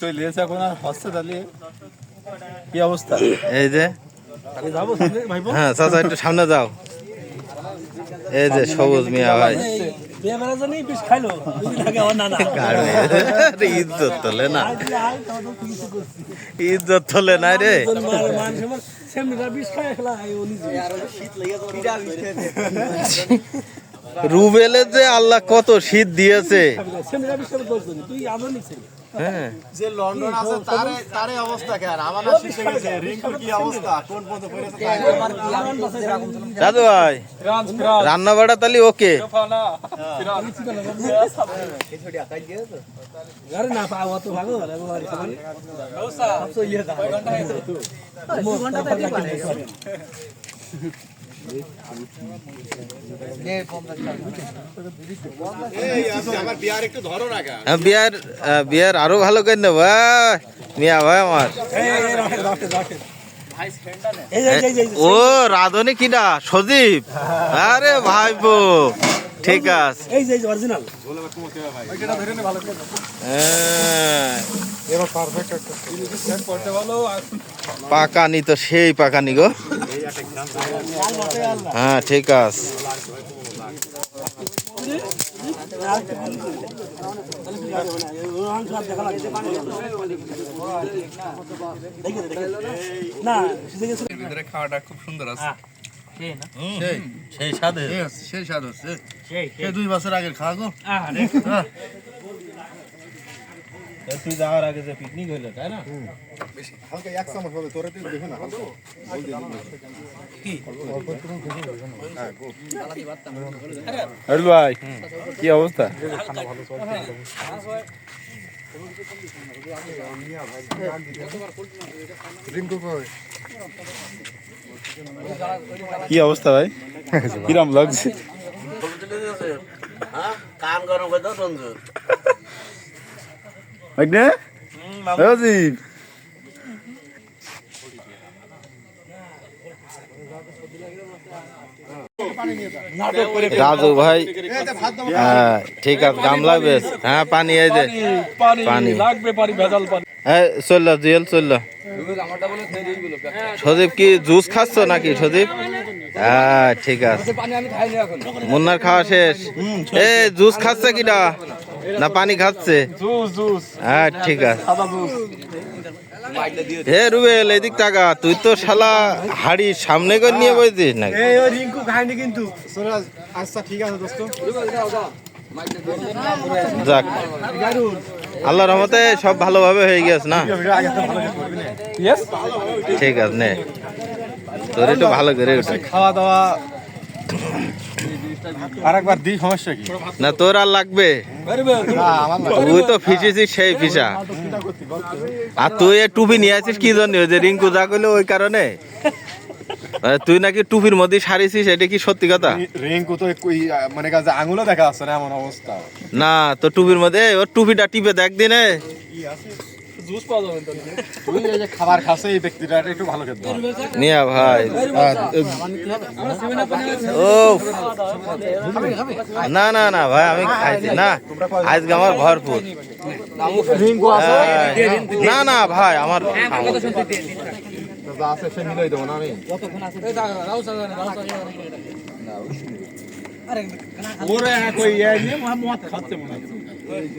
চলে এসে এখন আর হচ্ছে তাহলে কি অবস্থা? এই যে হ্যাঁ চাচা একটু সামনে যাও। এই যে সবুজ মিয়া ভাই ইজ্জত তোলে না, ইজ্জত তোলে না রে। রুবেলের যে আল্লাহ কত শীত দিয়েছে। যে লন্ডন আছে তারে অবস্থা কেন আমার শীতে গেছে রিঙ্কুর কি অবস্থা কোন পর্যন্ত পড়েছে দাদু ভাই রান্না বাড়া তাহলে ওকে বিয়ার আরো ভালো করে নেবো মিয়া ভাই আমার। ও রাধুনি কিনা সজীব, আরে ভাইবো ঠিক আছে। পাকানি তো সেই পাকানি গো। হ্যাঁ ঠিক আছে। খাওয়াটা খুব সুন্দর আছে, সেই স্বাদ সেই স্বাদ হচ্ছে। 2 বছর আগের খাওয়া গো। তুই যাওয়ার আগে যে পিকনিক হইলো তাই না, হালকা 1 চামচ হবে তোরে তুই দেখো না কি ভাই কি অবস্থা? কি অবস্থা ভাই, কিরম লাগছে? কান গরম করে দাও সঞ্জু। রাজু ভাই হ্যাঁ ঠিক আছে, গামলা বেশ। হ্যাঁ পানি এই যে পানি চলল জুয়েল চলল। সদীপ কি জুস খাচ্ছ নাকি সদীপ? হ্যাঁ ঠিক আছে। মুন্নার খাওয়া শেষ। এ জুস খাচ্ছে কিনা না পানি খাচ্ছে? হ্যাঁ ঠিক আছে। হে রুবেল এদিক টাকা, তুই তো শালা হাড়ি সামনে করে নিয়ে বসেছিস নাকি? রিঙ্কু খায়নি কিন্তু। আচ্ছা ঠিক আছে দোস্ত, যাক আল্লাহর রহমতে সব ভালোভাবে হয়ে গেছে না? ঠিক আছে নে তোর একটু ভালো করে উঠে খাওয়া দাওয়া আরেকবার দিই, সমস্যা কি? না তোর আর লাগবে, তুই তো ফিসেছিস সেই ফিসা। আর তুই টুপি নিয়ে আসিস কি জন্য? ওই যে রিঙ্কু যা করলো ওই কারণে। তুই নাকি টুপির মধ্যে সারিছিস, এটা কি সত্যি কথা? রিঙ্কু তো মানে কাছে আঙুলও দেখা যাচ্ছে না এমন অবস্থা। না তো টুপির মধ্যে ওর টুপিটা টিপে দেখ দিনে খাবার খাচ্ছে এই ব্যক্তিটা একটু ভালো খেতে মিয়া ভাই। ও না না না ভাই আমি খাইছি না, আজকে আমার ভরপুর। না না ভাই আমার আছে সে মিলাই দেবো না আমি। ওরে কই খাচ্ছে মনে হয়।